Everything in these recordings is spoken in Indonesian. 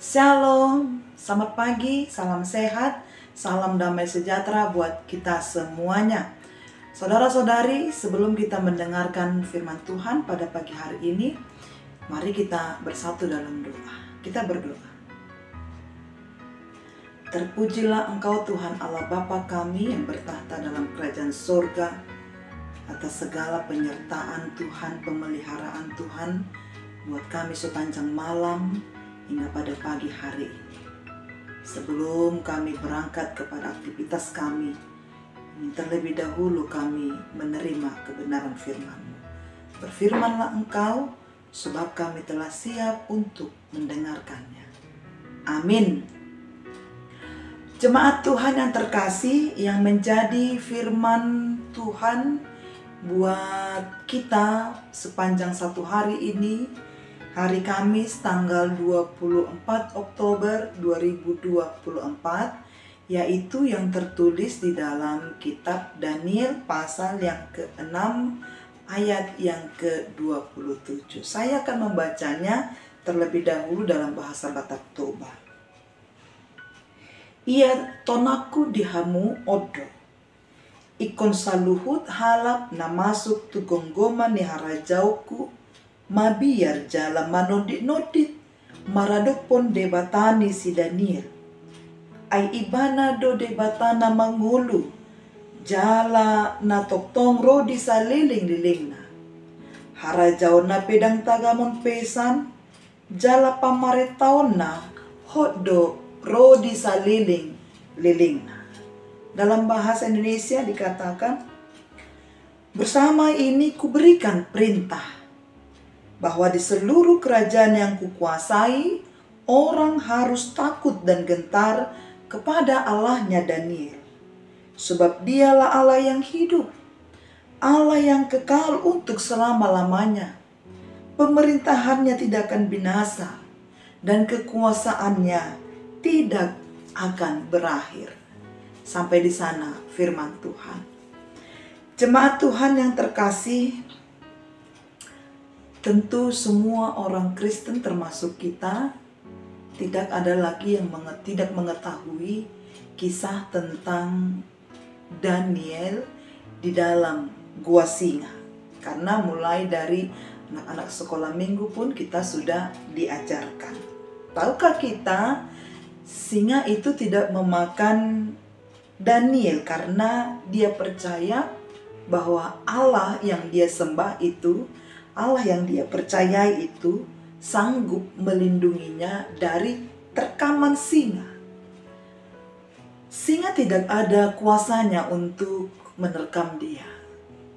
Shalom, selamat pagi, salam sehat, salam damai sejahtera buat kita semuanya. Saudara-saudari, sebelum kita mendengarkan firman Tuhan pada pagi hari ini, mari kita bersatu dalam doa. Kita berdoa. Terpujilah Engkau Tuhan Allah Bapa kami yang bertahta dalam kerajaan surga, atas segala penyertaan Tuhan, pemeliharaan Tuhan buat kami sepanjang malam hingga pada pagi hari ini. Sebelum kami berangkat kepada aktivitas kami, terlebih dahulu kami menerima kebenaran firman-Mu. Berfirmanlah Engkau, sebab kami telah siap untuk mendengarkannya. Amin. Jemaat Tuhan yang terkasih, yang menjadi firman Tuhan buat kita sepanjang satu hari ini, hari Kamis tanggal 24 Oktober 2024, yaitu yang tertulis di dalam kitab Daniel pasal yang ke-6 ayat yang ke-27. Saya akan membacanya terlebih dahulu dalam bahasa Batak Toba. Ia tonaku dihamu odo, ikon saluhut halap na masuk tu gonggoma ni harajauku, mabiar jala manodit-nodit maradopon debatani si Daniel. Ai ibana do debatana mangulu jala na toktong rodi sa liling-lilingna. Harajau na pedang tagamon pesan jala pamaretaon na hodo rodi sa liling-lilingna. Dalam bahasa Indonesia dikatakan, bersama ini kuberikan perintah bahwa di seluruh kerajaan yang kukuasai, orang harus takut dan gentar kepada Allahnya Daniel. Sebab dialah Allah yang hidup, Allah yang kekal untuk selama-lamanya. Pemerintahannya tidak akan binasa, dan kekuasaannya tidak akan berakhir. Sampai di sana firman Tuhan. Jemaat Tuhan yang terkasih, tentu semua orang Kristen termasuk kita tidak ada lagi yang tidak mengetahui kisah tentang Daniel di dalam gua singa. Karena mulai dari anak-anak sekolah minggu pun kita sudah diajarkan. Tahukah kita singa itu tidak memakan Daniel karena dia percaya bahwa Allah yang dia sembah itu, Allah yang dia percayai itu sanggup melindunginya dari terkaman singa. Singa tidak ada kuasanya untuk menerkam dia.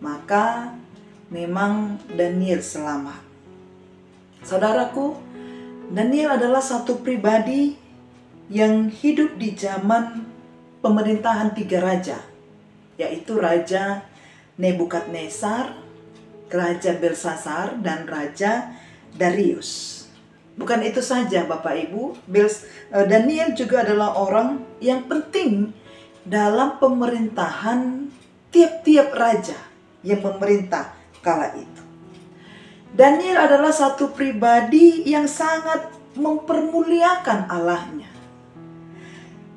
Maka memang Daniel selamat. Saudaraku, Daniel adalah satu pribadi yang hidup di zaman pemerintahan 3 raja, yaitu Raja Nebukadnezar, Raja Belsasar, dan Raja Darius. Bukan itu saja Bapak Ibu, Daniel juga adalah orang yang penting dalam pemerintahan tiap-tiap raja yang memerintah kala itu. Daniel adalah satu pribadi yang sangat mempermuliakan Allahnya.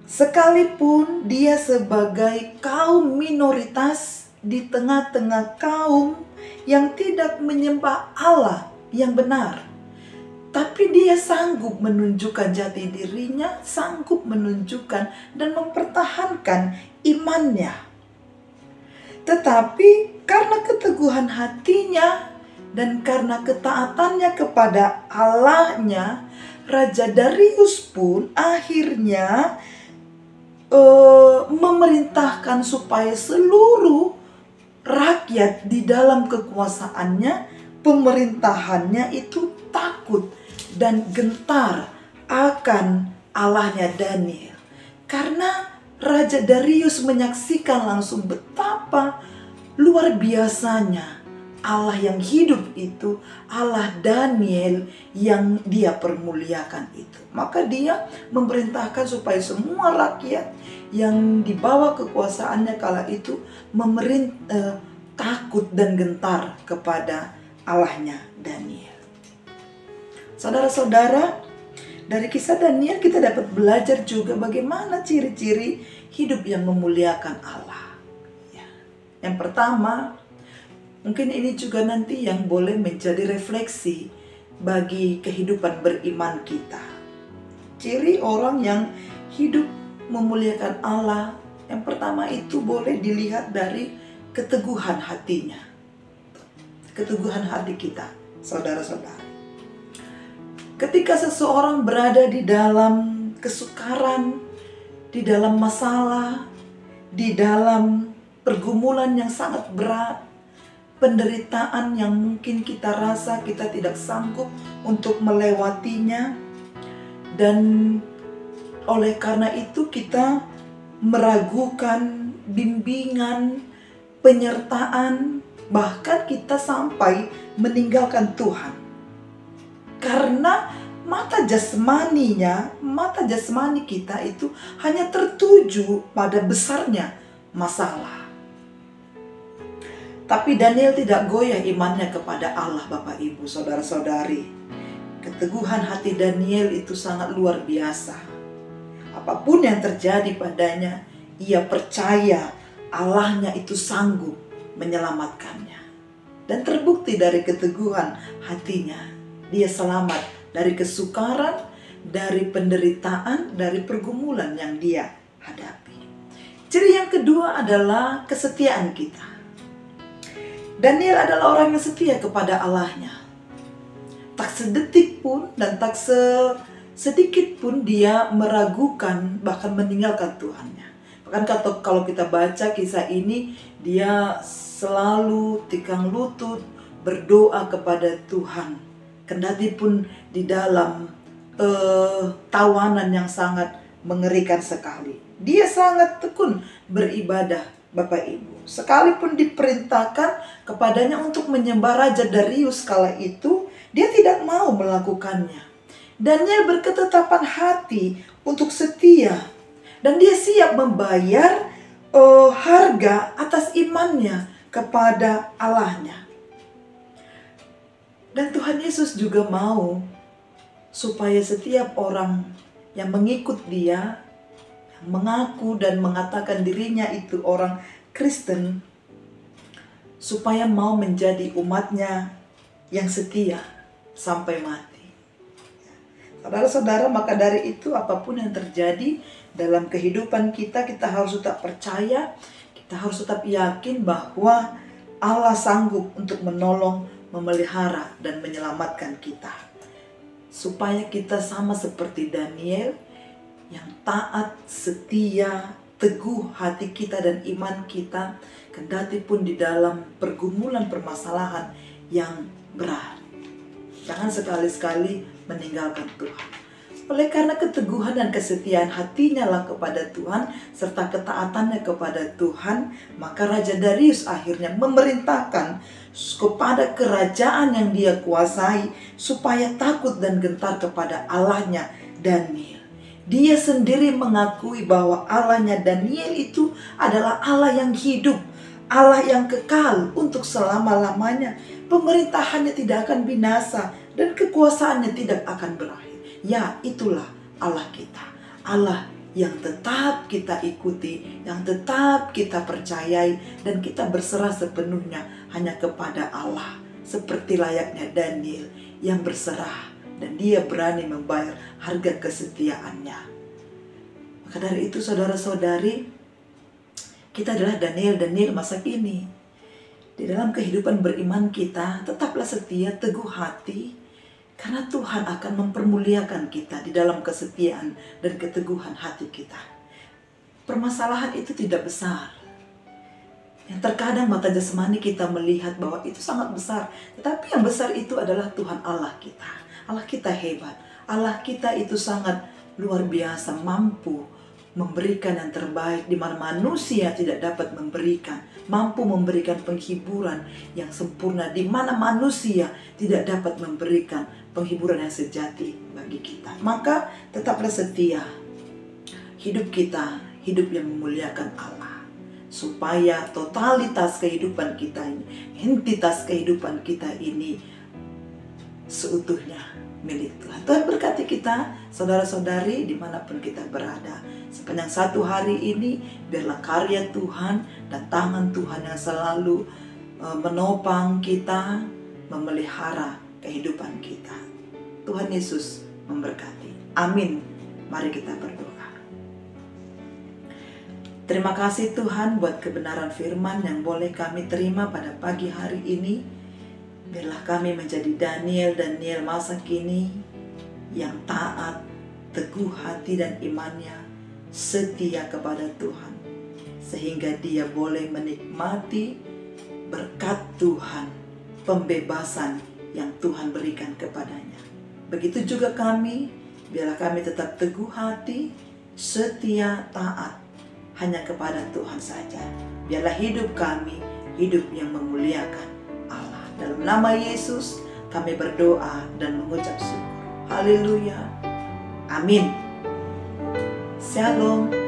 Sekalipun dia sebagai kaum minoritas di tengah-tengah kaum yang tidak menyembah Allah yang benar, tapi dia sanggup menunjukkan jati dirinya, sanggup menunjukkan dan mempertahankan imannya. Tetapi karena keteguhan hatinya dan karena ketaatannya kepada Allahnya, Raja Darius pun akhirnya memerintahkan supaya seluruh rakyat di dalam kekuasaannya, pemerintahannya itu takut dan gentar akan Allahnya Daniel. Karena Raja Darius menyaksikan langsung betapa luar biasanya Allah yang hidup itu, Allah Daniel yang dia permuliakan itu. Maka dia memerintahkan supaya semua rakyat yang di bawah kekuasaannya kala itu takut dan gentar kepada Allahnya Daniel. Saudara-saudara, Dari kisah Daniel kita dapat belajar juga bagaimana ciri-ciri hidup yang memuliakan Allah. Ya. Yang pertama, mungkin ini juga nanti yang boleh menjadi refleksi bagi kehidupan beriman kita. Ciri orang yang hidup memuliakan Allah, yang pertama itu boleh dilihat dari keteguhan hatinya. Keteguhan hati kita, saudara-saudara. Ketika seseorang berada di dalam kesukaran, di dalam masalah, di dalam pergumulan yang sangat berat, penderitaan yang mungkin kita rasa kita tidak sanggup untuk melewatinya, dan oleh karena itu kita meragukan bimbingan, penyertaan, bahkan kita sampai meninggalkan Tuhan. Karena mata jasmani kita itu hanya tertuju pada besarnya masalah. Tapi Daniel tidak goyah imannya kepada Allah, Bapak Ibu, saudara-saudari. Keteguhan hati Daniel itu sangat luar biasa. Apapun yang terjadi padanya, ia percaya Allahnya itu sanggup menyelamatkannya. Dan terbukti dari keteguhan hatinya, dia selamat dari kesukaran, dari penderitaan, dari pergumulan yang dia hadapi. Ciri yang kedua adalah kesetiaan kita. Daniel adalah orang yang setia kepada Allahnya. Tak sedetik pun dan tak sedikit pun dia meragukan, bahkan meninggalkan Tuhannya. Bahkan kalau kita baca kisah ini, dia selalu tikang lutut berdoa kepada Tuhan. Kendati pun di dalam tawanan yang sangat mengerikan sekali. Dia sangat tekun beribadah, Bapak Ibu. Sekalipun diperintahkan kepadanya untuk menyembah Raja Darius kala itu, dia tidak mau melakukannya. Daniel berketetapan hati untuk setia, dan dia siap membayar harga atas imannya kepada Allahnya. Dan Tuhan Yesus juga mau supaya setiap orang yang mengikut dia, yang mengaku dan mengatakan dirinya itu orang Kristen, supaya mau menjadi umatnya yang setia sampai mati. Saudara-saudara, maka dari itu apapun yang terjadi dalam kehidupan kita, kita harus tetap percaya, kita harus tetap yakin bahwa Allah sanggup untuk menolong, memelihara, dan menyelamatkan kita. Supaya kita sama seperti Daniel, yang taat, setia, teguh hati kita dan iman kita, kendati pun di dalam pergumulan permasalahan yang berat. Jangan sekali-sekali meninggalkan Tuhan. Oleh karena keteguhan dan kesetiaan hatinya lah kepada Tuhan, serta ketaatannya kepada Tuhan, maka Raja Darius akhirnya memerintahkan kepada kerajaan yang dia kuasai, supaya takut dan gentar kepada Allahnya Daniel. Dia sendiri mengakui bahwa Allahnya Daniel itu adalah Allah yang hidup, Allah yang kekal untuk selama-lamanya. Pemerintahannya tidak akan binasa dan kekuasaannya tidak akan berakhir. Ya, itulah Allah kita. Allah yang tetap kita ikuti, yang tetap kita percayai, dan kita berserah sepenuhnya hanya kepada Allah. Seperti layaknya Daniel yang berserah dan dia berani membayar harga kesetiaannya. Maka dari itu saudara-saudari, kita adalah Daniel masa kini. Di dalam kehidupan beriman kita, tetaplah setia, teguh hati, karena Tuhan akan mempermuliakan kita di dalam kesetiaan dan keteguhan hati kita. Permasalahan itu tidak besar. Yang terkadang mata jasmani kita melihat bahwa itu sangat besar. Tetapi yang besar itu adalah Tuhan Allah kita. Allah kita hebat. Allah kita itu sangat luar biasa, mampu memberikan yang terbaik di mana manusia tidak dapat memberikan, mampu memberikan penghiburan yang sempurna di mana manusia tidak dapat memberikan penghiburan yang sejati bagi kita. Maka tetaplah setia. Hidup kita, hidup yang memuliakan Allah, supaya totalitas kehidupan kita ini, entitas kehidupan kita ini seutuhnya milik Tuhan. Tuhan berkati kita, saudara-saudari, dimanapun kita berada. Sepanjang satu hari ini, biarlah karya Tuhan dan tangan Tuhan yang selalu menopang kita, memelihara kehidupan kita. Tuhan Yesus memberkati. Amin. Mari kita berdoa. Terima kasih Tuhan buat kebenaran firman yang boleh kami terima pada pagi hari ini. Biarlah kami menjadi Daniel masa kini yang taat, teguh hati dan imannya, setia kepada Tuhan. Sehingga dia boleh menikmati berkat Tuhan, pembebasan yang Tuhan berikan kepadanya. Begitu juga kami, biarlah kami tetap teguh hati, setia, taat hanya kepada Tuhan saja. Biarlah hidup kami, hidup yang memuliakan Allah. Dalam nama Yesus kami berdoa dan mengucap syukur. Haleluya. Amin. Shalom.